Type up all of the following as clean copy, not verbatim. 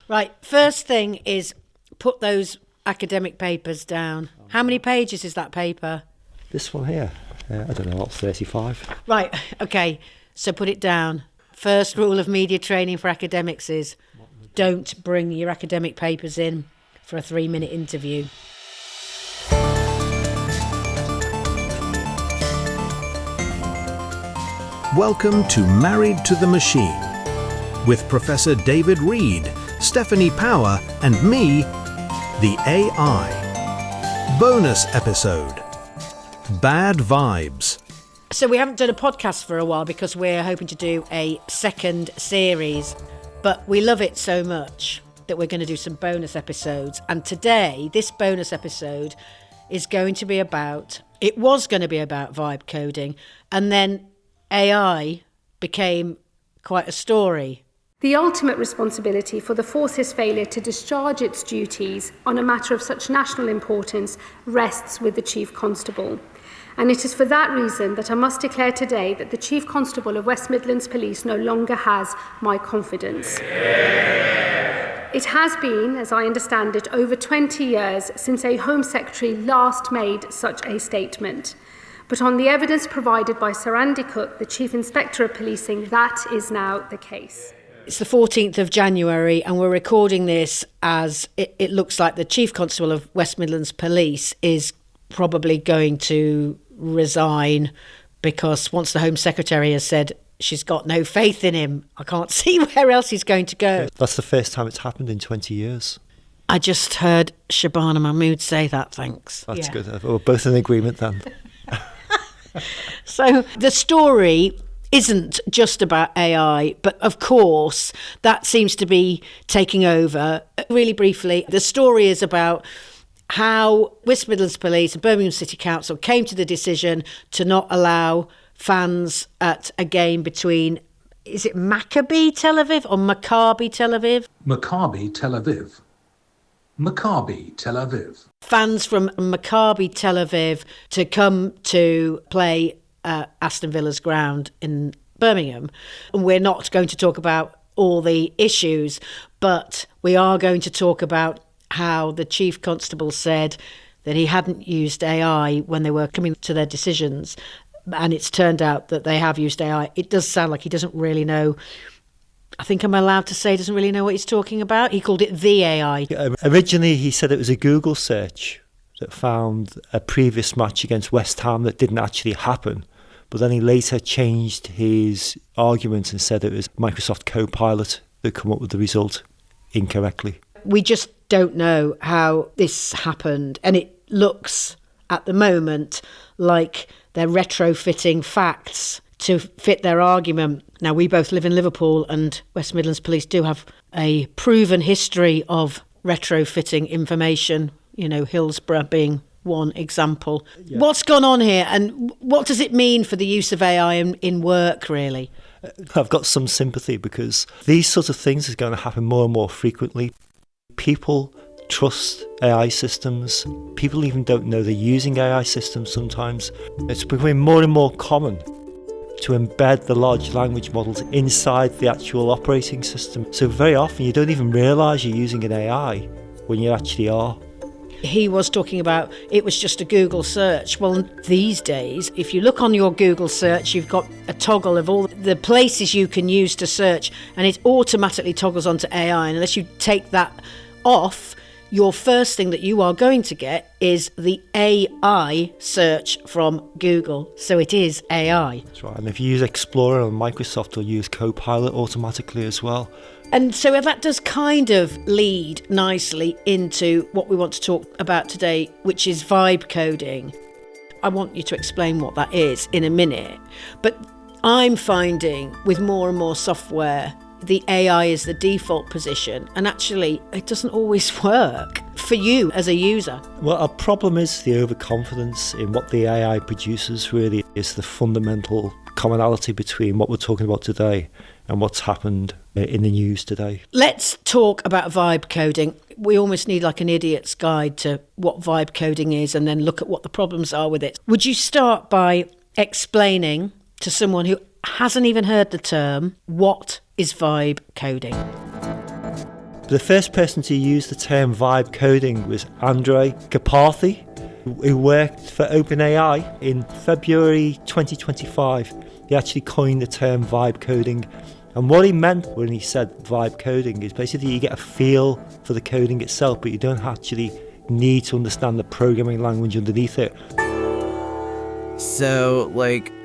Right, first thing is put those academic papers down. How many pages is that paper? This one here, I don't know, about 35. Right, okay, so put it down. First rule of media training for academics is don't bring your academic papers in for a 3-minute interview. Welcome to Married to the Machine with Professor David Reid, Stephanie Power and me, the AI. Bonus episode, Bad Vibes. So we haven't done a podcast for a while because we're hoping to do a second series, but we love it so much that we're going to do some bonus episodes. And today, this bonus episode is going to be about, it was going to be about vibe coding, and then AI became quite a story. The ultimate responsibility for the force's failure to discharge its duties on a matter of such national importance rests with the Chief Constable. And it is for that reason that I must declare today that the Chief Constable of West Midlands Police no longer has my confidence. It has been, as I understand it, over 20 years since a Home Secretary last made such a statement. But on the evidence provided by Sir Andy Cook, the Chief Inspector of Policing, that is now the case. It's the 14th of January and we're recording this as it looks like the Chief Constable of West Midlands Police is probably going to resign because once the Home Secretary has said she's got no faith in him, I can't see where else he's going to go. That's the first time it's happened in 20 years. I just heard Shabana Mahmood say that, thanks. That's good. We're both in agreement then. So the story isn't just about AI, but of course that seems to be taking over. Really briefly, the story is about how West Midlands Police and Birmingham City Council came to the decision to not allow fans at a game between, is it Maccabi Tel Aviv or Maccabi Tel Aviv? Maccabi Tel Aviv. Maccabi Tel Aviv. Fans from Maccabi Tel Aviv to come to play Aston Villa's ground in Birmingham. And we're not going to talk about all the issues, but we are going to talk about how the Chief Constable said that he hadn't used AI when they were coming to their decisions. And it's turned out that they have used AI. It does sound like he doesn't really know. I think I'm allowed to say he doesn't really know what he's talking about. He called it the AI. Originally, he said it was a Google search that found a previous match against West Ham that didn't actually happen. But then he later changed his argument and said it was Microsoft Copilot that come up with the result incorrectly. We just don't know how this happened. And it looks at the moment like they're retrofitting facts to fit their argument. Now, we both live in Liverpool and West Midlands Police do have a proven history of retrofitting information, you know, Hillsborough being one example. Yeah. What's gone on here and what does it mean for the use of AI in work, really? I've got some sympathy because these sorts of things are going to happen more and more frequently. People trust AI systems. People even don't know they're using AI systems sometimes. It's becoming more and more common to embed the large language models inside the actual operating system. So very often you don't even realise you're using an AI when you actually are. He was talking about it was just a Google search. Well, these days, if you look on your Google search, you've got a toggle of all the places you can use to search, and it automatically toggles onto AI. And unless you take that off, your first thing that you are going to get is the AI search from Google. So it is AI. That's right. And if you use Explorer on Microsoft, you'll use Copilot automatically as well. And so that does kind of lead nicely into what we want to talk about today, which is vibe coding. I want you to explain what that is in a minute. But I'm finding with more and more software, the AI is the default position. And actually, it doesn't always work for you as a user. Well, our problem is the overconfidence in what the AI produces really is the fundamental commonality between what we're talking about today and what's happened in the news today. Let's talk about vibe coding. We almost need like an idiot's guide to what vibe coding is and then look at what the problems are with it. Would you start by explaining to someone who hasn't even heard the term, what is vibe coding? The first person to use the term vibe coding was Andrej Karpathy, who worked for OpenAI in February 2025. He actually coined the term vibe coding. And what he meant when he said vibe coding is basically you get a feel for the coding itself, but you don't actually need to understand the programming language underneath it. So,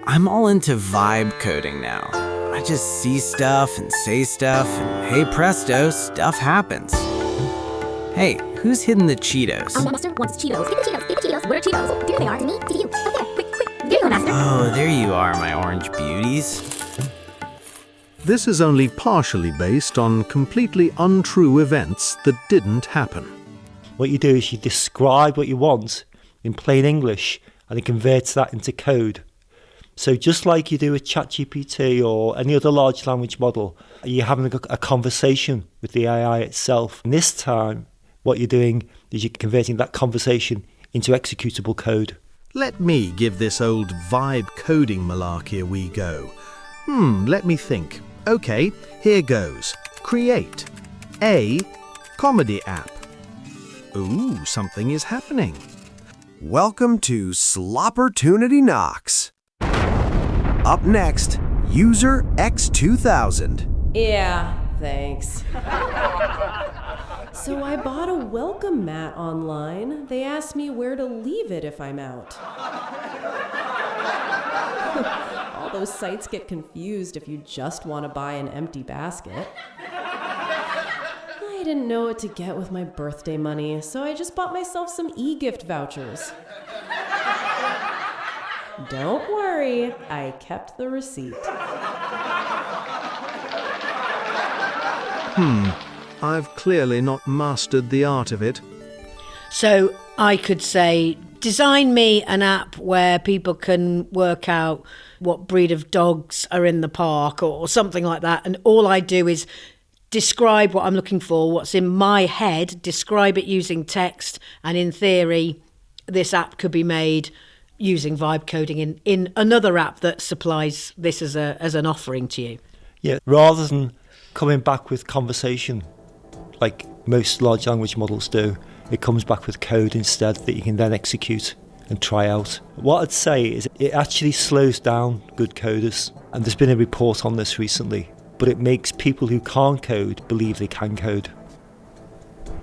I'm all into vibe coding now. I just see stuff and say stuff, and hey presto, stuff happens. Hey, who's hidden the Cheetos? Master wants Cheetos. Give the Cheetos. Give the Cheetos. What are Cheetos? There they are. To me. To you. Up there. Quick. There you go, Master. Oh, there you are, my orange beauties. This is only partially based on completely untrue events that didn't happen. What you do is you describe what you want in plain English, and it converts that into code. So just like you do with ChatGPT or any other large language model, you're having a conversation with the AI itself. And this time, what you're doing is you're converting that conversation into executable code. Let me give this old vibe coding malarkey a wee go. Let me think. Okay, here goes. Create a comedy app. Ooh, something is happening. Welcome to Slopportunity Knocks. Up next, User X2000. Yeah, thanks. So I bought a welcome mat online. They asked me where to leave it if I'm out. All those sites get confused if you just want to buy an empty basket. I didn't know what to get with my birthday money, so I just bought myself some e-gift vouchers. Don't worry, I kept the receipt. I've clearly not mastered the art of it. So I could say, design me an app where people can work out what breed of dogs are in the park or something like that. And all I do is describe what I'm looking for, what's in my head, describe it using text. And in theory, this app could be made using vibe coding in another app that supplies this as an offering to you. Yeah, rather than coming back with conversation like most large language models do, it comes back with code instead that you can then execute and try out. What I'd say is it actually slows down good coders, and there's been a report on this recently, but it makes people who can't code believe they can code.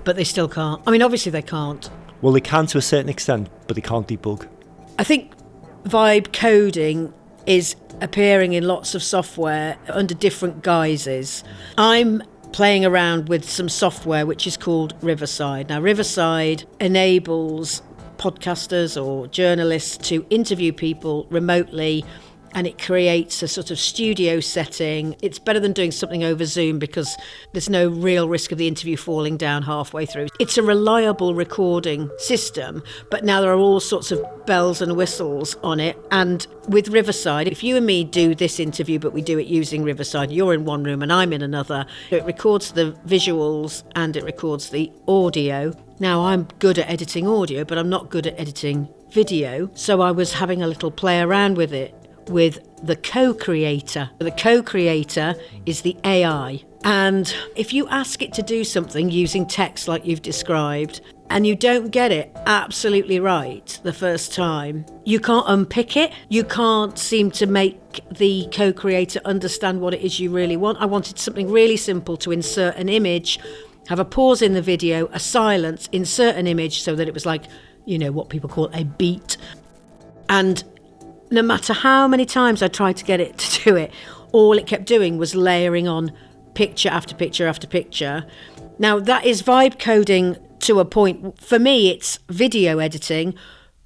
But they still can't. I mean, obviously they can't. Well, they can to a certain extent, but they can't debug. I think vibe coding is appearing in lots of software under different guises. I'm playing around with some software which is called Riverside. Now, Riverside enables podcasters or journalists to interview people remotely, and it creates a sort of studio setting. It's better than doing something over Zoom because there's no real risk of the interview falling down halfway through. It's a reliable recording system, but now there are all sorts of bells and whistles on it. And with Riverside, if you and me do this interview, but we do it using Riverside, you're in one room and I'm in another, it records the visuals and it records the audio. Now, I'm good at editing audio, but I'm not good at editing video. So I was having a little play around with it with the co-creator. The co-creator is the AI. And if you ask it to do something using text like you've described, and you don't get it absolutely right the first time, you can't unpick it. You can't seem to make the co-creator understand what it is you really want. I wanted something really simple to insert an image, have a pause in the video, a silence, insert an image so that it was like, what people call a beat. And no matter how many times I tried to get it to do it, all it kept doing was layering on picture after picture after picture. Now, that is vibe coding to a point. For me, it's video editing,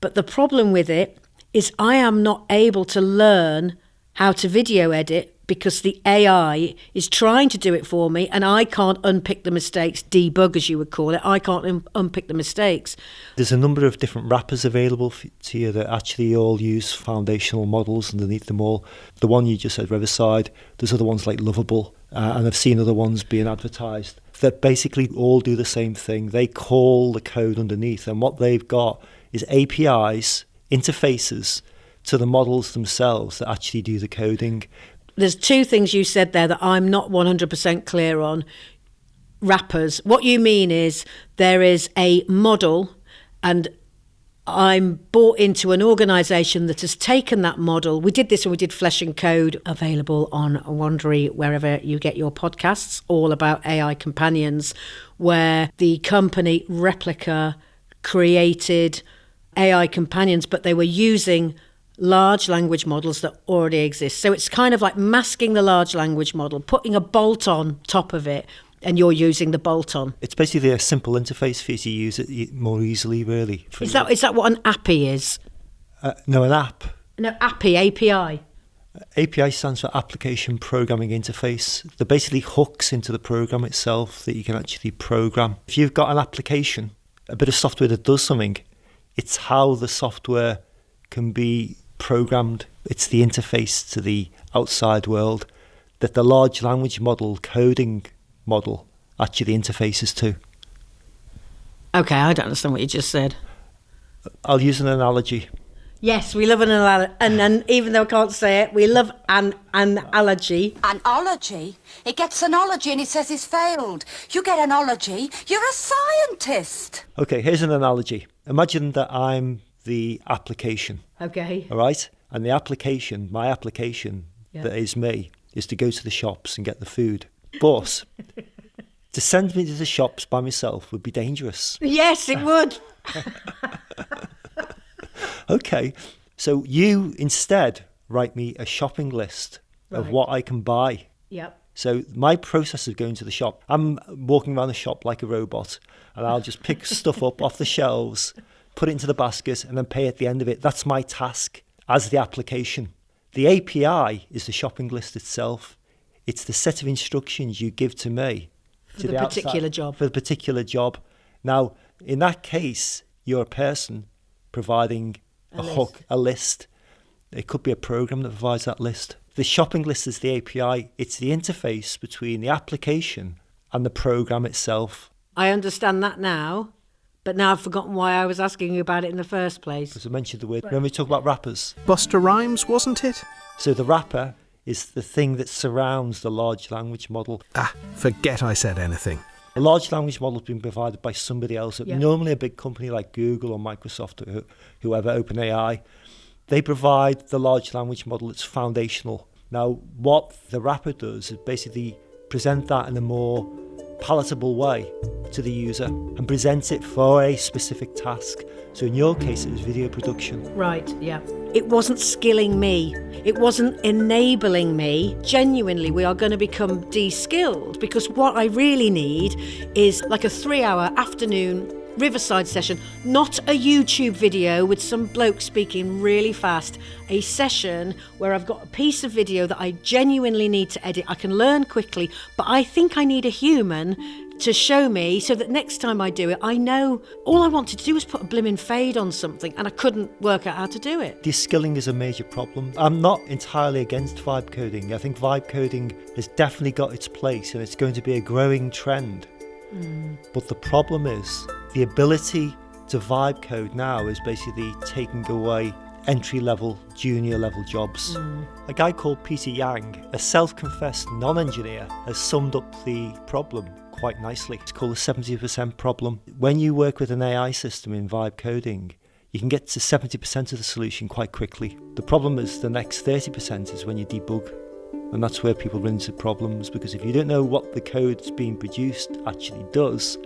but the problem with it is I am not able to learn how to video edit because the AI is trying to do it for me and I can't unpick the mistakes, debug as you would call it. I can't unpick the mistakes. There's a number of different wrappers available to you that actually all use foundational models underneath them all. The one you just said, Riverside, there's other ones like Lovable, and I've seen other ones being advertised that basically all do the same thing. They call the code underneath, and what they've got is APIs, interfaces to the models themselves that actually do the coding. There's two things you said there that I'm not 100% clear on. wrappers. What you mean is there is a model, and I'm bought into an organisation that has taken that model. We did this when we did Flesh and Code, available on Wondery, wherever you get your podcasts, all about AI companions, where the company Replica created AI companions, but they were using large language models that already exist. So it's kind of like masking the large language model, putting a bolt on top of it, and you're using the bolt on. It's basically a simple interface for you to use it more easily, really. Is that what an API is? No, an app. No, API. API stands for Application Programming Interface. They're basically hooks into the program itself that you can actually program. If you've got an application, a bit of software that does something, it's how the software can be programmed. It's the interface to the outside world that the large language model coding model actually interfaces to. Okay, I don't understand what you just said. I'll use an analogy. Yes, we love an analogy, and even though I can't say it, we love an analogy. An ology? It gets an ology and it says it's failed. You get an ology, you're a scientist. Okay, here's an analogy. Imagine that I'm the application. Okay. All right? And the application, my application, that is me, is to go to the shops and get the food. But to send me to the shops by myself would be dangerous. Yes, it would. Okay, so you instead write me a shopping list of what I can buy. Yep. So my process of going to the shop, I'm walking around the shop like a robot, and I'll just pick stuff up off the shelves, put it into the basket, and then pay at the end of it. That's my task as the application. The API is the shopping list itself. It's the set of instructions you give to me. For the particular job. For the particular job. Now, in that case, you're a person providing a hook, a list. It could be a program that provides that list. The shopping list is the API. It's the interface between the application and the program itself. I understand that now, but now I've forgotten why I was asking you about it in the first place. Because I mentioned the word. Remember we talked about wrappers? Buster Rhymes, wasn't it? So the wrapper is the thing that surrounds the large language model. Forget I said anything. A large language model has been provided by somebody else, normally a big company like Google or Microsoft or whoever, OpenAI. They provide the large language model that's foundational. Now, what the wrapper does is basically present that in a more palatable way to the user and present it for a specific task. So in your case, it was video production. Right, yeah. It wasn't skilling me. It wasn't enabling me. Genuinely, we are going to become de-skilled, because what I really need is like a 3-hour afternoon Riverside session, not a YouTube video with some bloke speaking really fast, a session where I've got a piece of video that I genuinely need to edit. I can learn quickly, but I think I need a human to show me so that next time I do it, I know all I wanted to do was put a blimmin' fade on something and I couldn't work out how to do it. De-skilling is a major problem. I'm not entirely against vibe coding. I think vibe coding has definitely got its place and it's going to be a growing trend. But the problem is the ability to vibe code now is basically taking away entry-level, junior-level jobs. A guy called Peter Yang, a self-confessed non-engineer, has summed up the problem quite nicely. It's called the 70% problem. When you work with an AI system in vibe coding, you can get to 70% of the solution quite quickly. The problem is the next 30% is when you debug. And that's where people run into problems, because if you don't know what the code that's being produced actually does,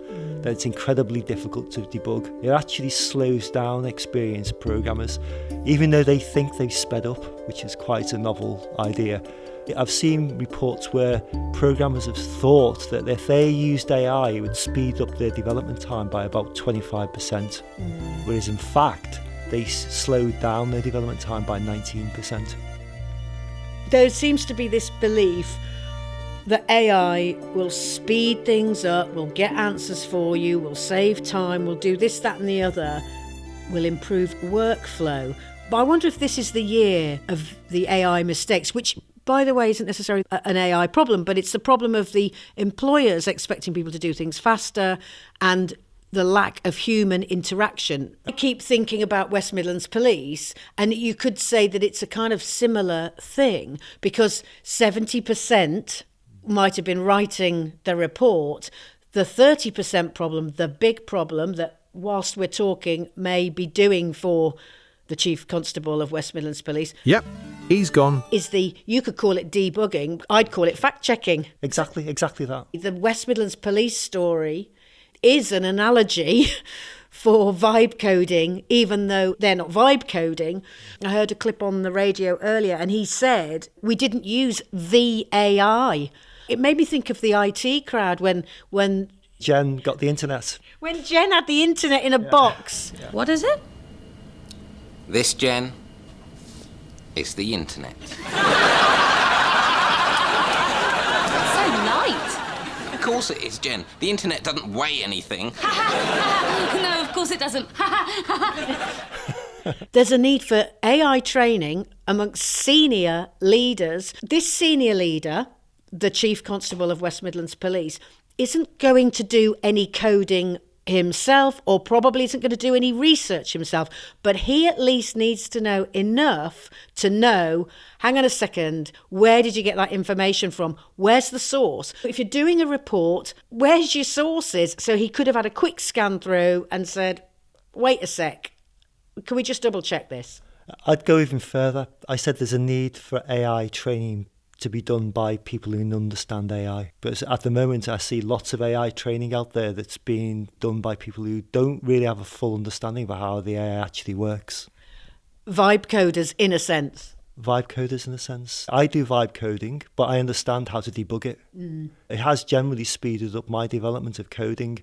then it's incredibly difficult to debug. It actually slows down experienced programmers, even though they think they've sped up, which is quite a novel idea. I've seen reports where programmers have thought that if they used AI, it would speed up their development time by about 25%, whereas in fact, they slowed down their development time by 19%. There seems to be this belief that AI will speed things up, will get answers for you, will save time, will do this, that and the other, will improve workflow. But I wonder if this is the year of the AI mistakes, which, by the way, isn't necessarily an AI problem, but it's the problem of the employers expecting people to do things faster and the lack of human interaction. I keep thinking about West Midlands Police, and you could say that it's a kind of similar thing, because 70% might have been writing the report, The 30% problem, the big problem that whilst we're talking may be doing for the Chief Constable of West Midlands Police. Yep, he's gone. Is you could call it debugging, I'd call it fact-checking. Exactly that. The West Midlands Police story is an analogy for vibe coding, even though they're not vibe coding. I heard a clip on the radio earlier and he said, we didn't use the AI. It made me think of the IT crowd when Jen got the internet. When Jen had the internet in a box. Yeah. What is it? This, Jen, is the internet. So light. Of course it is, Jen. The internet doesn't weigh anything. No, of course it doesn't. There's a need for AI training amongst senior leaders. This senior leader, the Chief Constable of West Midlands Police, isn't going to do any coding himself, or probably isn't going to do any research himself, but he at least needs to know enough to know, hang on a second, where did you get that information from? Where's the source? If you're doing a report, where's your sources? So he could have had a quick scan through and said, wait a sec, can we just double check this? I'd go even further. I said there's a need for AI training to be done by people who understand AI. But at the moment, I see lots of AI training out there that's being done by people who don't really have a full understanding of how the AI actually works. Vibe coders, in a sense. Vibe coders, in a sense. I do vibe coding, but I understand how to debug it. It has generally speeded up my development of coding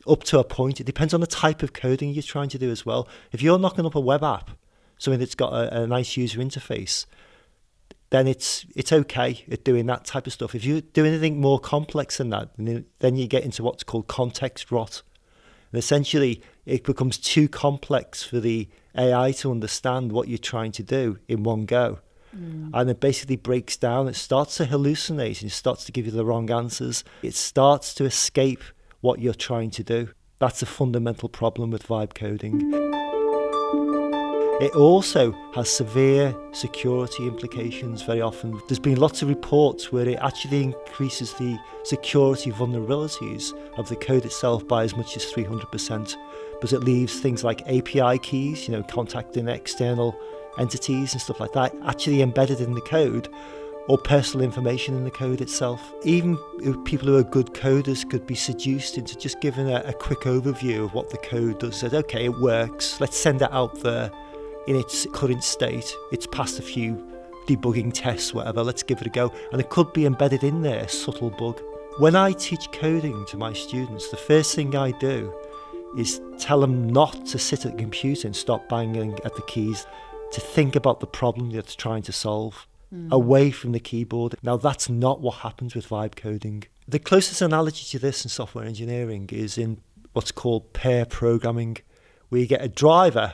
up to a point. It depends on the type of coding you're trying to do as well. If you're knocking up a web app, something that's got a nice user interface, then it's okay at doing that type of stuff. If you do anything more complex than that, then you get into what's called context rot. And essentially, it becomes too complex for the AI to understand what you're trying to do in one go. And it basically breaks down. It starts to hallucinate and it starts to give you the wrong answers. It starts to escape what you're trying to do. That's a fundamental problem with vibe coding. It also has severe security implications very often. There's been lots of reports where it actually increases the security vulnerabilities of the code itself by as much as 300%, but it leaves things like API keys, contacting external entities and stuff like that, actually embedded in the code, or personal information in the code itself. Even people who are good coders could be seduced into just giving a quick overview of what the code does. Said, okay, it works, let's send it out there in its current state. It's passed a few debugging tests, whatever, let's give it a go. And it could be embedded in there, a subtle bug. When I teach coding to my students, the first thing I do is tell them not to sit at the computer and stop banging at the keys, to think about the problem that it's trying to solve, away from the keyboard. Now, that's not what happens with vibe coding. The closest analogy to this in software engineering is in what's called pair programming, where you get a driver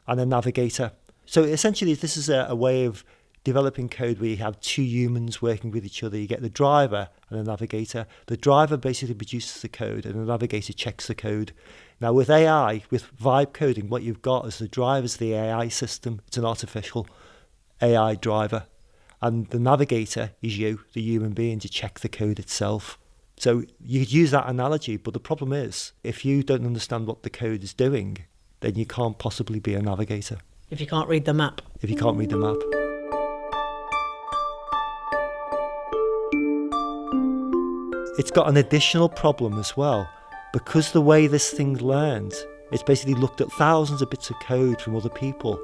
and a navigator. So essentially, this is a way of developing code where you have two humans working with each other. You get the driver and the navigator. The driver basically produces the code and the navigator checks the code. Now with AI, with vibe coding, what you've got is the driver's the AI system. It's an artificial AI driver. And the navigator is you, the human being, to check the code itself. So you could use that analogy, but the problem is, if you don't understand what the code is doing, then you can't possibly be a navigator. If you can't read the map. If you can't read the map. It's got an additional problem as well. Because the way this thing learns, it's basically looked at thousands of bits of code from other people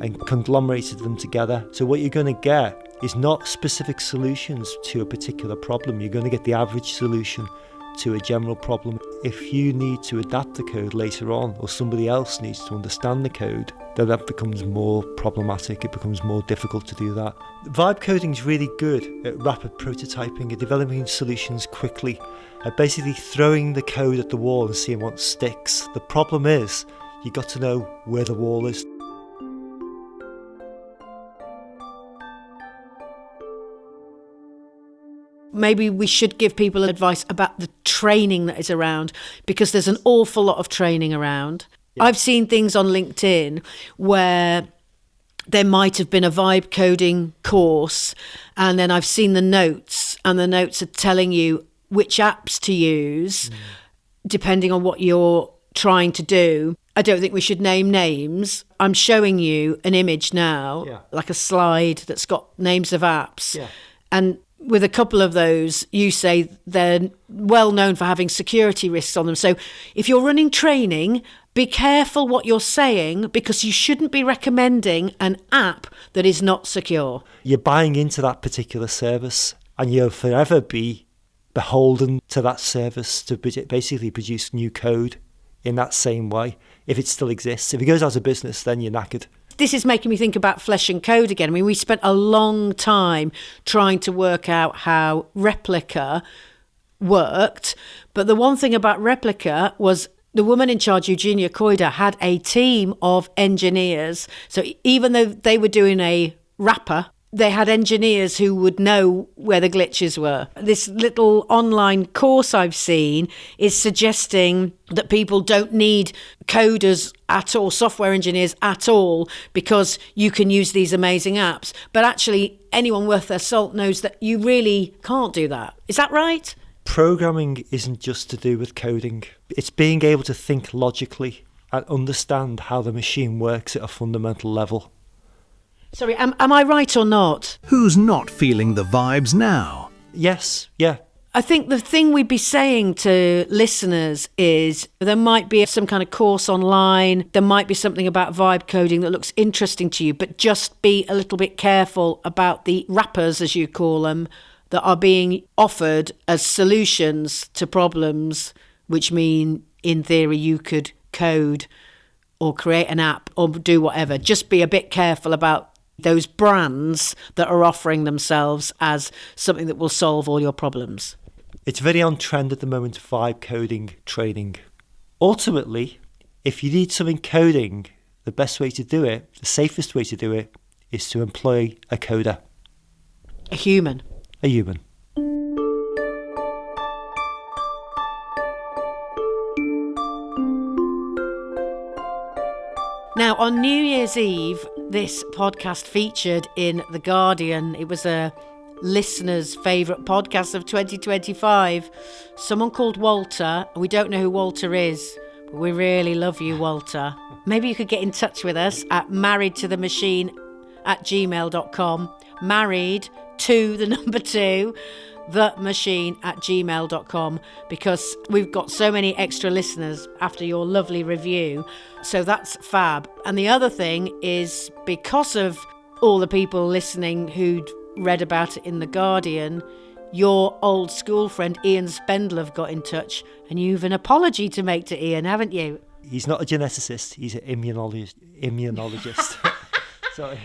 and conglomerated them together. So what you're going to get is not specific solutions to a particular problem. You're going to get the average solution to a general problem. If you need to adapt the code later on, or somebody else needs to understand the code, then that becomes more problematic. It becomes more difficult to do that. Vibe coding is really good at rapid prototyping, at developing solutions quickly, at basically throwing the code at the wall and seeing what sticks. The problem is, you've got to know where the wall is. Maybe we should give people advice about the training that is around, because there's an awful lot of training around. Yeah. I've seen things on LinkedIn where there might have been a vibe coding course, and then I've seen the notes, and the notes are telling you which apps to use, depending on what you're trying to do. I don't think we should name names. I'm showing you an image now, like a slide that's got names of apps. Yeah. And with a couple of those, you say they're well known for having security risks on them. So if you're running training, be careful what you're saying, because you shouldn't be recommending an app that is not secure. You're buying into that particular service, and you'll forever be beholden to that service to basically produce new code in that same way, if it still exists. If it goes out of business, then you're knackered. This is making me think about Flesh and Code again. I mean, we spent a long time trying to work out how Replica worked. But the one thing about Replica was the woman in charge, Eugenia Coider, had a team of engineers. So even though they were doing a wrapper, they had engineers who would know where the glitches were. This little online course I've seen is suggesting that people don't need coders at all, software engineers at all, because you can use these amazing apps. But actually, anyone worth their salt knows that you really can't do that. Is that right? Programming isn't just to do with coding. It's being able to think logically and understand how the machine works at a fundamental level. Sorry, am I right or not? Who's not feeling the vibes now? Yes, yeah. I think the thing we'd be saying to listeners is there might be some kind of course online, there might be something about vibe coding that looks interesting to you, but just be a little bit careful about the wrappers, as you call them, that are being offered as solutions to problems, which mean, in theory, you could code or create an app or do whatever. Just be a bit careful about those brands that are offering themselves as something that will solve all your problems. It's very on trend at the moment, vibe coding training. Ultimately, if you need something coding, the best way to do it, the safest way to do it, is to employ a coder. A human. A human. Now, on New Year's Eve, this podcast featured in The Guardian. It was a listener's favourite podcast of 2025. Someone called Walter. We don't know who Walter is, but we really love you, Walter. Maybe you could get in touch with us at marriedtothemachine@gmail.com. Married to the number 2, themachine@gmail.com, because we've got so many extra listeners after your lovely review. So that's fab. And the other thing is, because of all the people listening who'd read about it in The Guardian, your old school friend Ian Spendlove got in touch, and you've an apology to make to Ian, haven't you? He's not a geneticist, he's an immunologist. Sorry.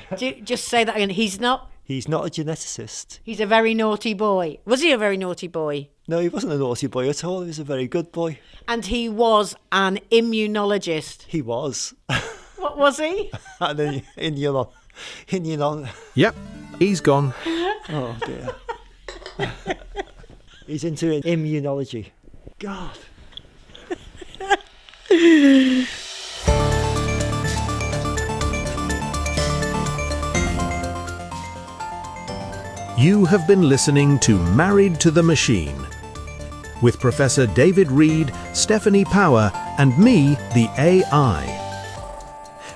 Just say that again. He's not a geneticist. He's a very naughty boy. Was he a very naughty boy? No, he wasn't a naughty boy at all. He was a very good boy. And he was an immunologist. He was. What was he? An Yep, he's gone. Oh, dear. He's into immunology. God. You have been listening to Married to the Machine with Professor David Reid, Stephanie Power, and me, the AI.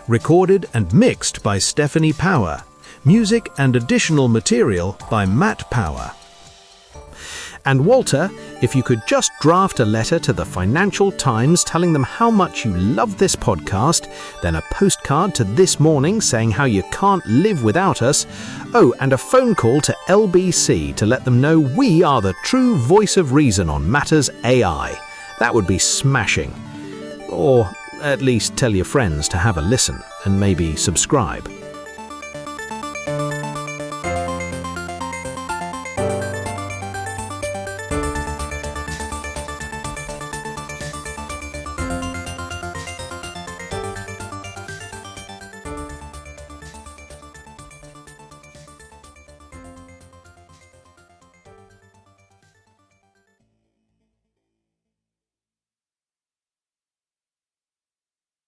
Recorded and mixed by Stephanie Power. Music and additional material by Matt Power. And Walter, if you could just draft a letter to the Financial Times telling them how much you love this podcast, then a postcard to This Morning saying how you can't live without us, and a phone call to LBC to let them know we are the true voice of reason on matters AI. That would be smashing. Or at least tell your friends to have a listen and maybe subscribe.